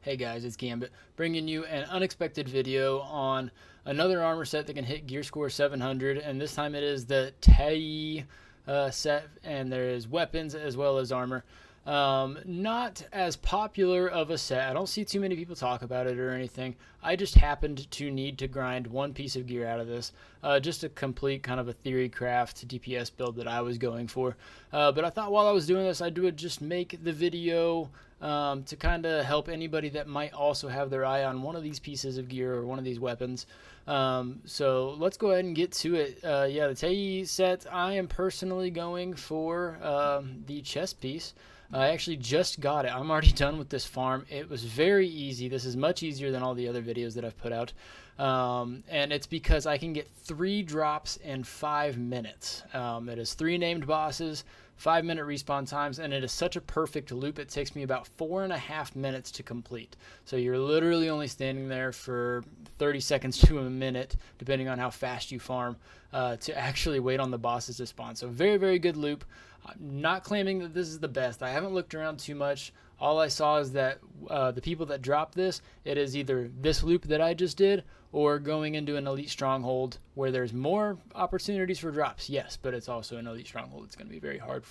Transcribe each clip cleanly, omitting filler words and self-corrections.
Hey guys, it's Gambit, bringing you an unexpected video on another armor set that can hit gear score 700, and this time it is the Taiyi set, and there is weapons as well as armor. Not as popular of a set. I don't see too many people talk about it or anything. I just happened to need to grind one piece of gear out of this, just to complete kind of a theory craft DPS build that I was going for. But I thought while I was doing this, I would just make the video to kind of help anybody that might also have their eye on one of these pieces of gear or one of these weapons. So let's go ahead and get to it. Yeah, the Taiyi set, I am personally going for the chest piece. I actually just got it. I'm already done with this farm. It was very easy. This is much easier than all the other videos that I've put out. And it's because I can get 3 drops in 5 minutes. It is 3 named bosses, 5-minute respawn times, and it is such a perfect loop. It takes me about 4.5 minutes to complete. So you're literally only standing there for 30 seconds to a minute, depending on how fast you farm, to actually wait on the bosses to spawn. So very, very good loop. I'm not claiming that this is the best. I haven't looked around too much. All I saw is that the people that dropped this, it is either this loop that I just did or going into an elite stronghold where there's more opportunities for drops. Yes, but it's also an elite stronghold. It's going to be very hard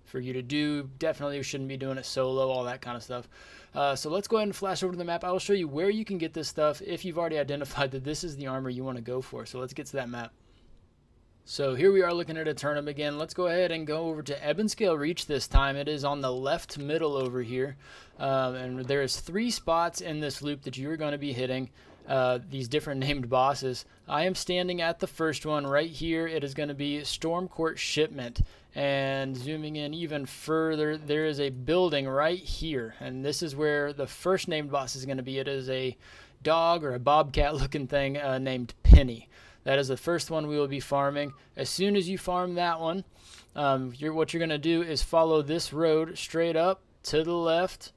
for you to do. Definitely shouldn't be doing it solo, all that kind of stuff. So let's go ahead and flash over to the map. I will show you where you can get this stuff if you've already identified that this is the armor you want to go for. So let's get to that map. So here we are looking at a turnip again. Let's go ahead and go over to Ebonscale Reach this time. It is on the left middle over here. And there is 3 spots in this loop that you are going to be hitting these different named bosses. I am standing at the first one right here. It is going to be Stormcourt Shipment. And zooming in even further, there is a building right here. And this is where the first named boss is going to be. It is a dog or a bobcat looking thing named Penny. That is the first one we will be farming. As soon as you farm that one, what you're going to do is follow this road straight up to the left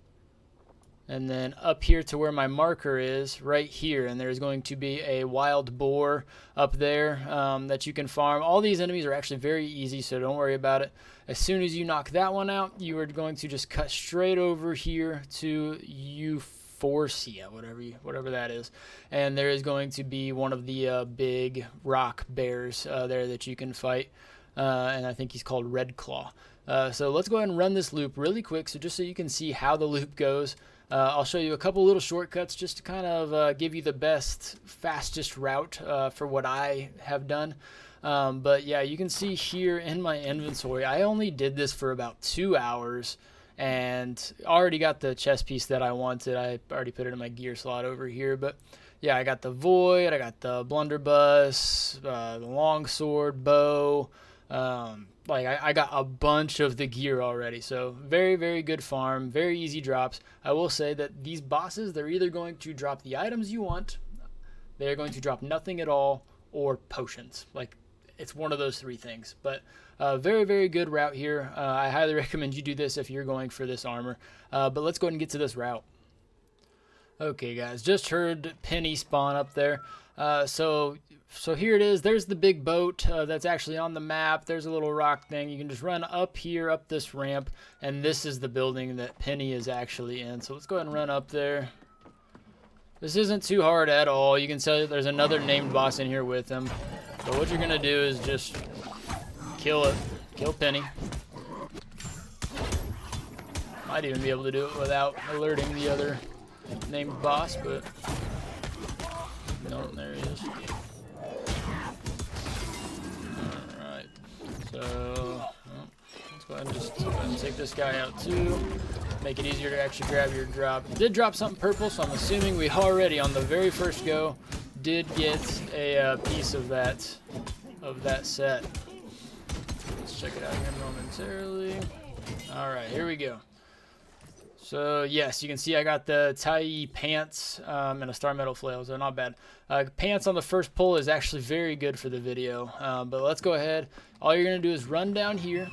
and then up here to where my marker is right here. And there's going to be a wild boar up there that you can farm. All these enemies are actually very easy, so don't worry about it. As soon as you knock that one out, you are going to just cut straight over here to Forcia, whatever that is, and there is going to be one of the big rock bears there that you can fight, and I think he's called Red Claw. So let's go ahead and run this loop really quick, so just so you can see how the loop goes. I'll show you a couple little shortcuts just to kind of give you the best, fastest route for what I have done. But yeah, you can see here in my inventory, I only did this for about 2 hours. And already got the chest piece that I wanted. I already put it in my gear slot over here. But yeah, I got the Void, I got the Blunderbuss, the Longsword, bow. I got a bunch of the gear already. So very, very good farm, very easy drops. I will say that these bosses, they're either going to drop the items you want, they're going to drop nothing at all, or potions. Like, it's one of those 3 things. But very, very good route here. I highly recommend you do this if you're going for this armor. But let's go ahead and get to this route. Okay, guys, just heard Penny spawn up there. So here it is. There's the big boat that's actually on the map. There's a little rock thing. You can just run up here, up this ramp, and this is the building that Penny is actually in. So let's go ahead and run up there. This isn't too hard at all. You can tell there's another named boss in here with him. So what you're going to do is just kill it. Kill Penny. Might even be able to do it without alerting the other named boss, but no, there he is. Alright. So let's go ahead and take this guy out too. Make it easier to actually grab your drop. It did drop something purple, so I'm assuming we already on the very first go did get a piece of that set. Let's check it out here momentarily. All right, here we go. So yes, you can see I got the Taiyi pants and a star metal flail, so not bad. Pants on the first pull is actually very good for the video. But let's go ahead. All you're gonna do is run down here.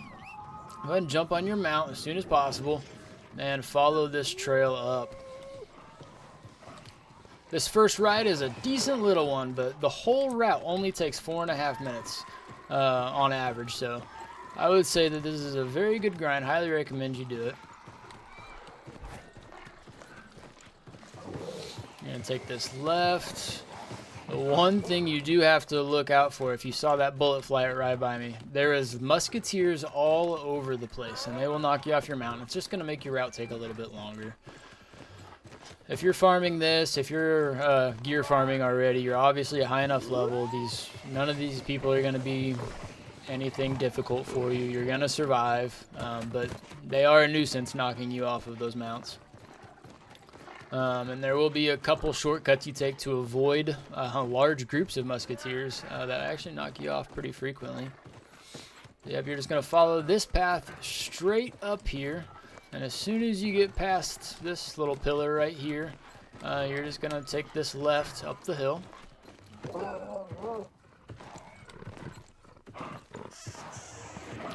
Go ahead and jump on your mount as soon as possible and follow this trail up. This first ride is a decent little one, but the whole route only takes 4.5 minutes on average. So I would say that this is a very good grind. Highly recommend you do it. And take this left. The one thing you do have to look out for, if you saw that bullet fly right by me, there is musketeers all over the place, and they will knock you off your mount. It's just going to make your route take a little bit longer. If you're farming this, if you're gear farming already, you're obviously a high enough level. None of these people are going to be anything difficult for you. You're going to survive, but they are a nuisance knocking you off of those mounts. And there will be a couple shortcuts you take to avoid large groups of musketeers that actually knock you off pretty frequently. Yep, you're just going to follow this path straight up here. And as soon as you get past this little pillar right here, you're just going to take this left up the hill.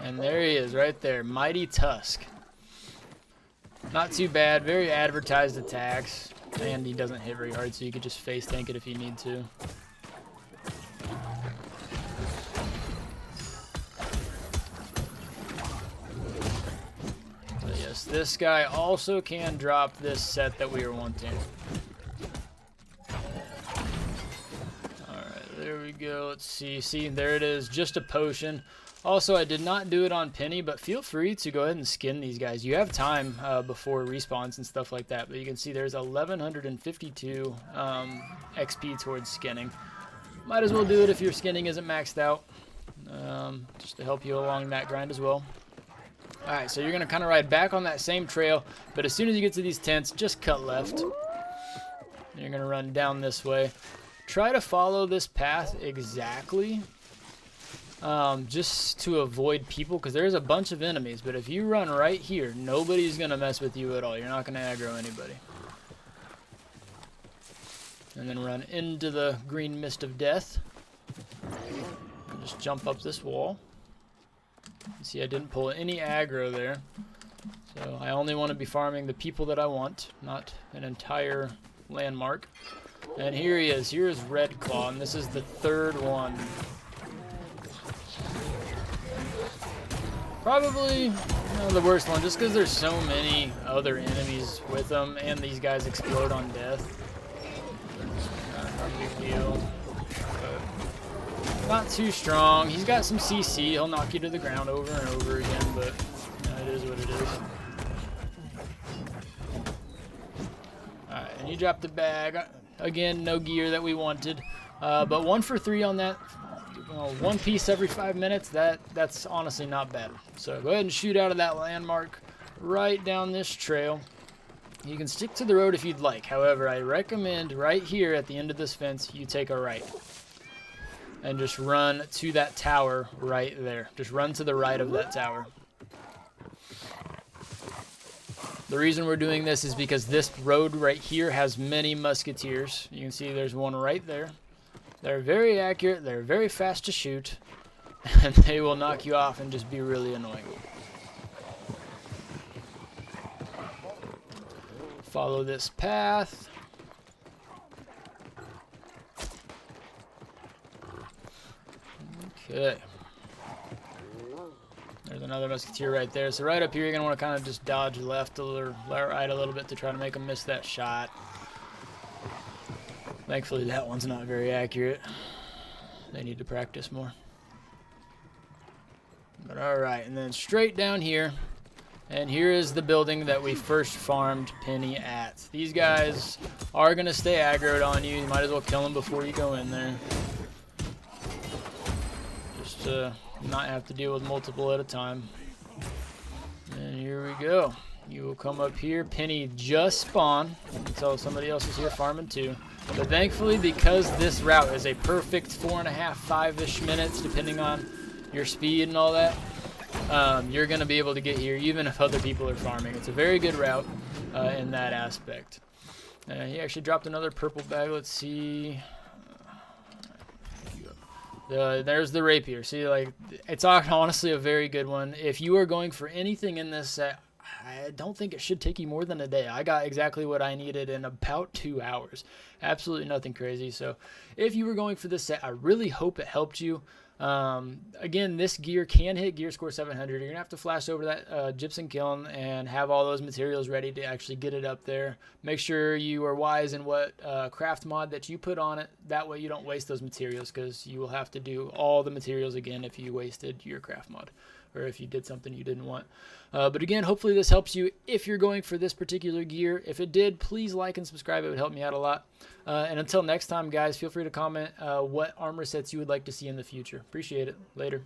And there he is right there, Mighty Tusk. Not too bad, very advertised attacks. And he doesn't hit very hard, so you could just face tank it if you need to. This guy also can drop this set that we are wanting. Alright, there we go. Let's see. See, there it is. Just a potion. Also, I did not do it on Penny, but feel free to go ahead and skin these guys. You have time before respawns and stuff like that, but you can see there's 1152 XP towards skinning. Might as well do it if your skinning isn't maxed out, just to help you along that grind as well. Alright, so you're going to kind of ride back on that same trail, but as soon as you get to these tents, just cut left. And you're going to run down this way. Try to follow this path exactly, just to avoid people, because there's a bunch of enemies, but if you run right here, nobody's going to mess with you at all. You're not going to aggro anybody. And then run into the green mist of death. And just jump up this wall. You see, I didn't pull any aggro there, so I only want to be farming the people that I want, not an entire landmark. And here he is. Here is Red Claw, and this is the third one. Probably the worst one, just because there's so many other enemies with them, and these guys explode on death. Not a big deal. Not too strong. He's got some CC. He'll knock you to the ground over and over again, but it is what it is. Alright, and you dropped the bag. Again, no gear that we wanted. But 1 for 3 on that. One piece every 5 minutes. That's honestly not bad. So go ahead and shoot out of that landmark right down this trail. You can stick to the road if you'd like. However, I recommend right here at the end of this fence, you take a right. And just run to that tower right there. Just run to the right of that tower. The reason we're doing this is because this road right here has many musketeers. You can see there's one right there. They're very accurate, they're very fast to shoot, and they will knock you off and just be really annoying. Follow this path. Okay. There's another musketeer right there. So right up here, you're going to want to kind of just dodge left or right a little bit to try to make them miss that shot. Thankfully, that one's not very accurate. They need to practice more. But alright, and then straight down here. And here is the building that we first farmed Penny at. These guys are going to stay aggroed on you. You might as well kill them before you go in there. Just to not have to deal with multiple at a time. And here we go. You will come up here. Penny just spawned until somebody else is here farming too. But thankfully, because this route is a perfect 4.5, 5-ish minutes, depending on your speed and all that, you're going to be able to get here even if other people are farming. It's a very good route in that aspect. He actually dropped another purple bag. Let's see. There's the rapier. See, like, it's honestly a very good one. If you are going for anything in this set, I don't think it should take you more than a day. I got exactly what I needed in about 2 hours. Absolutely nothing crazy. So if you were going for this set, I really hope it helped you. Again, this gear can hit gear score 700. You're going to have to flash over that gypsum kiln and have all those materials ready to actually get it up there. Make sure you are wise in what craft mod that you put on it. That way you don't waste those materials, because you will have to do all the materials again if you wasted your craft mod, or if you did something you didn't want. But again, hopefully this helps you if you're going for this particular gear. If it did, please like and subscribe. It would help me out a lot. And until next time, guys, feel free to comment what armor sets you would like to see in the future. Appreciate it. Later.